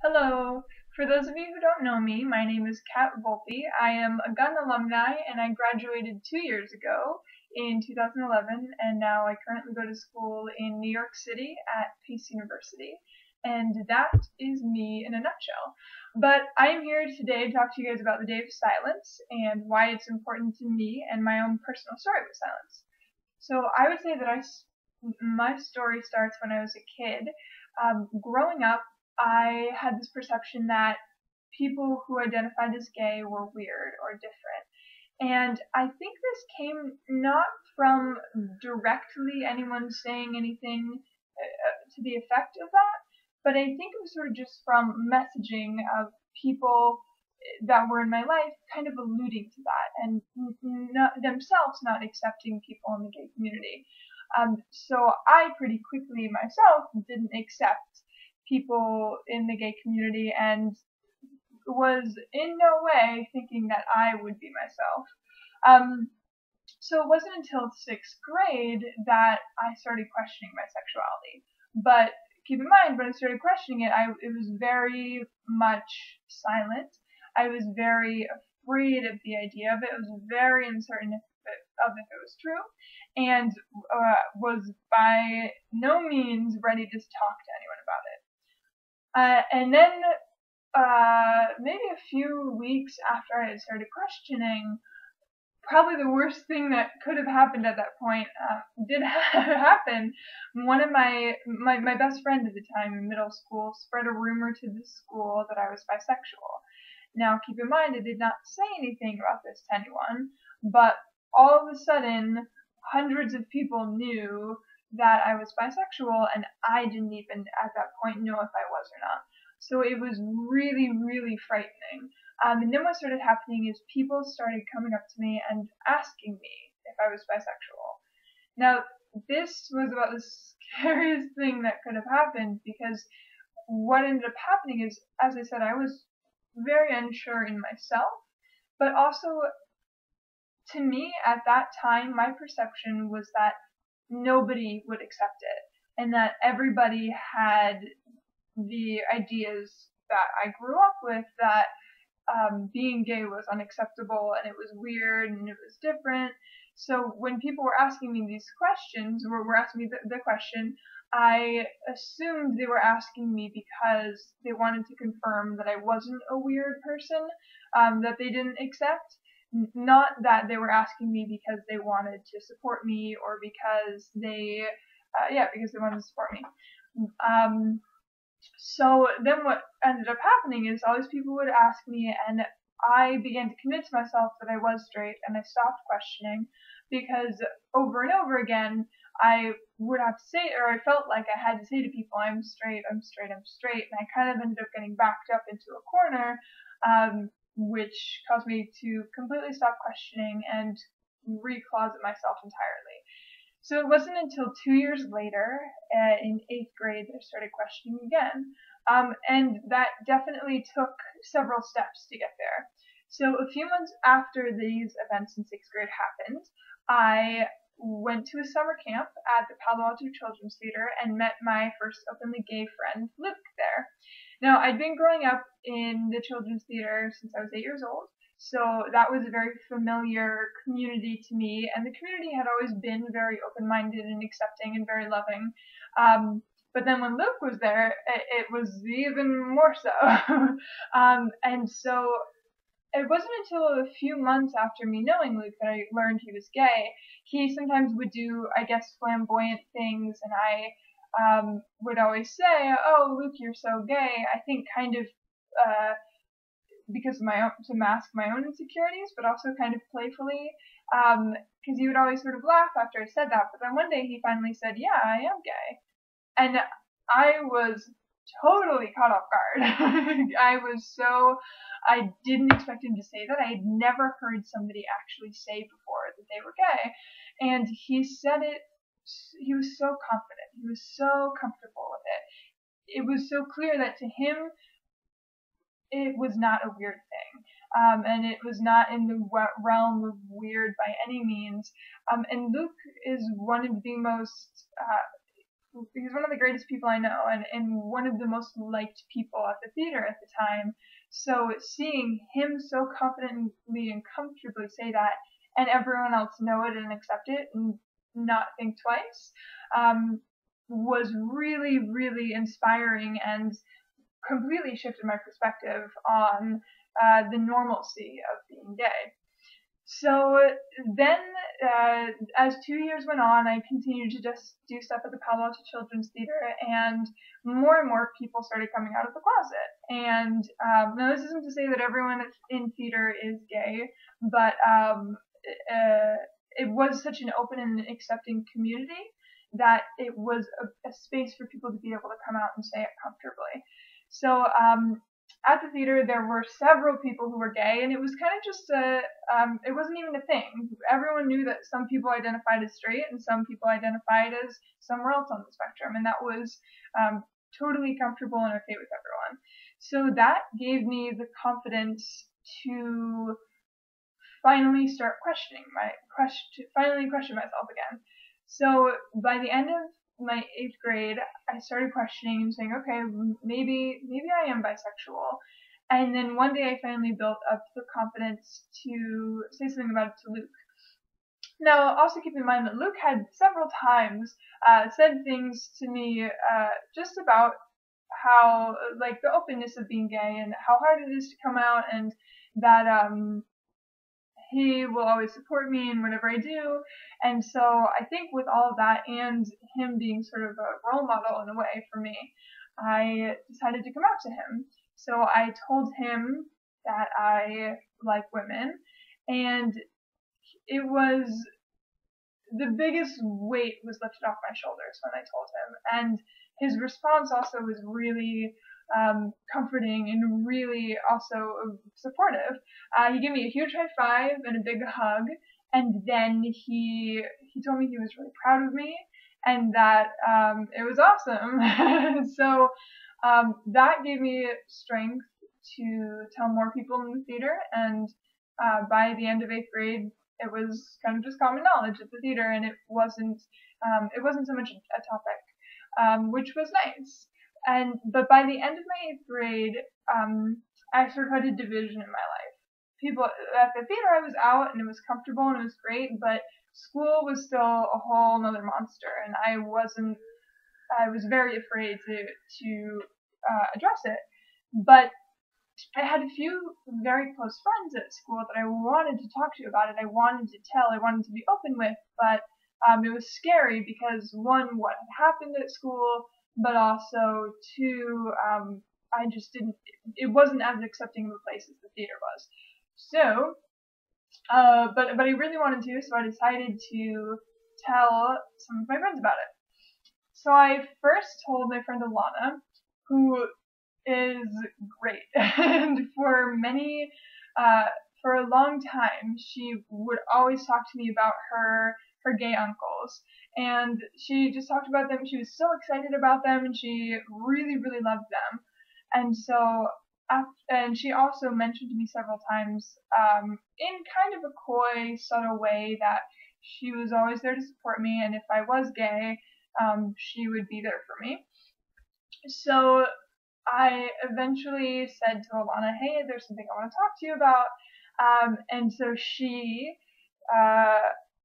Hello. For those of you who don't know me, my name is Kat Volpe. I am a Gun alumni and I graduated 2 years ago in 2011, and now I currently go to school in New York City at Pace University. And that is me in a nutshell. But I am here today to talk to you guys about the Day of Silence and why it's important to me and my own personal story with silence. So I would say that my story starts when I was a kid. Growing up, I had this perception that people who identified as gay were weird or different. And I think this came not from directly anyone saying anything to the effect of that, but I think it was sort of just from messaging of people that were in my life kind of alluding to that and not, themselves not accepting people in the gay community. So I pretty quickly myself didn't accept people in the gay community and was in no way thinking that I would be myself. Um, so it wasn't until sixth grade that I started questioning my sexuality. But keep in mind, when I started questioning it, it was very much silent. I was very afraid of the idea of it. I was very uncertain if it was true, and was by no means ready to talk to anyone about it. And then maybe a few weeks after I had started questioning, probably the worst thing that could have happened at that point did happen. One of my best friend at the time in middle school spread a rumor to the school that I was bisexual. Now, keep in mind, I did not say anything about this to anyone, but all of a sudden, hundreds of people knew that I was bisexual, and I didn't even at that point know if I was or not. So it was really, really frightening. And then what started happening is people started coming up to me and asking me if I was bisexual. Now, this was about the scariest thing that could have happened, because what ended up happening is, as I said, I was very unsure in myself, but also to me at that time, my perception was that nobody would accept it and that everybody had the ideas that I grew up with, that being gay was unacceptable and it was weird and it was different. So when people were asking me these questions, or were asking me the question, I assumed they were asking me because they wanted to confirm that I wasn't a weird person that they didn't accept. Not that they were asking me because they wanted to support me or because because they wanted to support me. So then what ended up happening is all these people would ask me, and I began to convince myself that I was straight, and I stopped questioning because over and over again I would have to say, or I felt like I had to say to people, I'm straight, I'm straight, I'm straight, and I kind of ended up getting backed up into a corner, which caused me to completely stop questioning and recloset myself entirely. So it wasn't until 2 years later, in eighth grade, that I started questioning again. And that definitely took several steps to get there. So a few months after these events in sixth grade happened, I went to a summer camp at the Palo Alto Children's Theater and met my first openly gay friend, Luke, there. Now, I'd been growing up in the Children's Theater since I was 8 years old, so that was a very familiar community to me, and the community had always been very open-minded and accepting and very loving. But then when Luke was there, it was even more so. And so it wasn't until a few months after me knowing Luke that I learned he was gay. He sometimes would do, I guess, flamboyant things, and I would always say, "Oh, Luke, you're so gay." I think kind of because of my own, to mask my own insecurities, but also kind of playfully, because he would always sort of laugh after I said that. But then one day he finally said, "Yeah, I am gay," and I was totally caught off guard. I didn't expect him to say that. I had never heard somebody actually say before that they were gay, and he said it. He was so confident. He was so comfortable with it. It was so clear that to him it was not a weird thing. And it was not in the realm of weird by any means. And Luke is one of the most he's one of the greatest people I know, and one of the most liked people at the theater at the time. So seeing him so confidently and comfortably say that, and everyone else know it and accept it and not think twice, was really, really inspiring and completely shifted my perspective on the normalcy of being gay. So then, as 2 years went on, I continued to just do stuff at the Palo Alto Children's Theater, and more people started coming out of the closet. And now this isn't to say that everyone in theater is gay, but it was such an open and accepting community that it was a space for people to be able to come out and say it comfortably. So at the theater, there were several people who were gay, and it was kind of just it wasn't even a thing. Everyone knew that some people identified as straight and some people identified as somewhere else on the spectrum, and that was totally comfortable and okay with everyone. So that gave me the confidence to finally start finally question myself again. So by the end of my 8th grade, I started questioning and saying, okay, maybe I am bisexual. And then one day I finally built up the confidence to say something about it to Luke. Now, also keep in mind that Luke had several times said things to me just about how, like, the openness of being gay and how hard it is to come out, and that he will always support me in whatever I do. And so I think with all of that and him being sort of a role model in a way for me, I decided to come out to him. So I told him that I like women, and it was the biggest weight was lifted off my shoulders when I told him. And his response also was really comforting and really also supportive. He gave me a huge high five and a big hug, and then he told me he was really proud of me and that it was awesome. So that gave me strength to tell more people in the theater, and by the end of 8th grade, it was kind of just common knowledge at the theater, and it wasn't so much a topic, which was nice. But by the end of my 8th grade, I sort of had a division in my life. People at the theater, I was out and it was comfortable and it was great, but school was still a whole other monster, and I was very afraid to address it. But I had a few very close friends at school that I wanted to talk to about it. I wanted to tell, I wanted to be open with, but it was scary because, one, what had happened at school, but also, two, I just didn't, it wasn't as accepting of a place as the theater was. So, but I really wanted to, so I decided to tell some of my friends about it. So I first told my friend Alana, who is great, and for a long time, she would always talk to me about her gay uncles, and she just talked about them. She was so excited about them, and she really, really loved them. And so, and she also mentioned to me several times, in kind of a coy, subtle way, that she was always there to support me, and if I was gay, she would be there for me. So I eventually said to Alana, hey, there's something I want to talk to you about. And so she,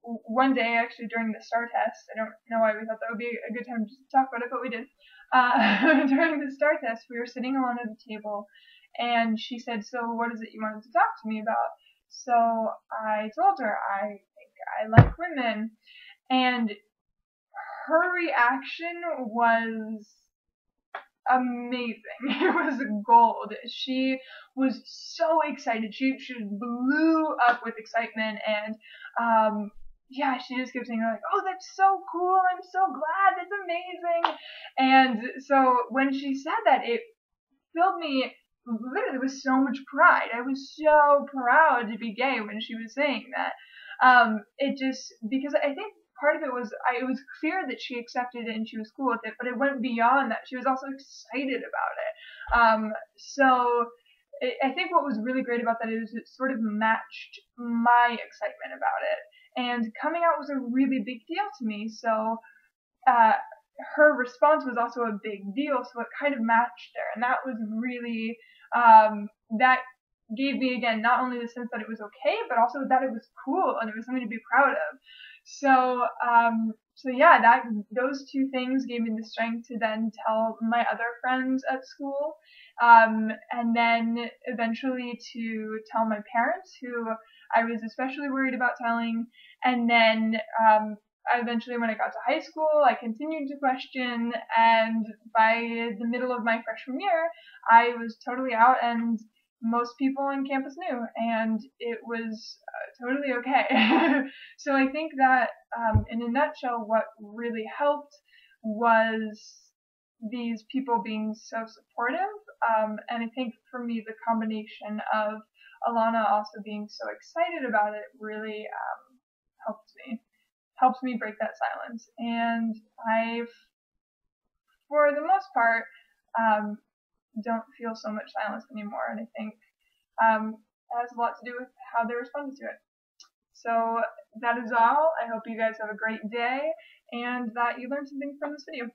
one day, actually during the STAR test, I don't know why we thought that would be a good time to talk about it, but we did. During the STAR test, we were sitting alone at the table, and she said, so what is it you wanted to talk to me about? So I told her, I think I like women. And her reaction was amazing. It was gold. She was so excited. She blew up with excitement, and yeah, she just kept saying like, oh, that's so cool, I'm so glad, that's amazing. And so when she said that, it filled me literally with so much pride. I was so proud to be gay when she was saying that. It just, because I think part of it was, it was clear that she accepted it and she was cool with it, but it went beyond that. She was also excited about it. So I think what was really great about that is it sort of matched my excitement about it. And coming out was a really big deal to me. So her response was also a big deal, so it kind of matched there, and that was really that gave me again not only the sense that it was okay, but also that it was cool and it was something to be proud of. So so yeah, that those two things gave me the strength to then tell my other friends at school, and then eventually to tell my parents, who I was especially worried about telling, and then eventually when I got to high school, I continued to question, and by the middle of my freshman year, I was totally out, and most people on campus knew, and it was totally okay. So I think that, in a nutshell, what really helped was these people being so supportive, and I think for me the combination of Alana also being so excited about it really helped me helps me break that silence. And I've, for the most part, um, don't feel so much silence anymore. And I think it has a lot to do with how they responded to it. So that is all. I hope you guys have a great day and that you learned something from this video.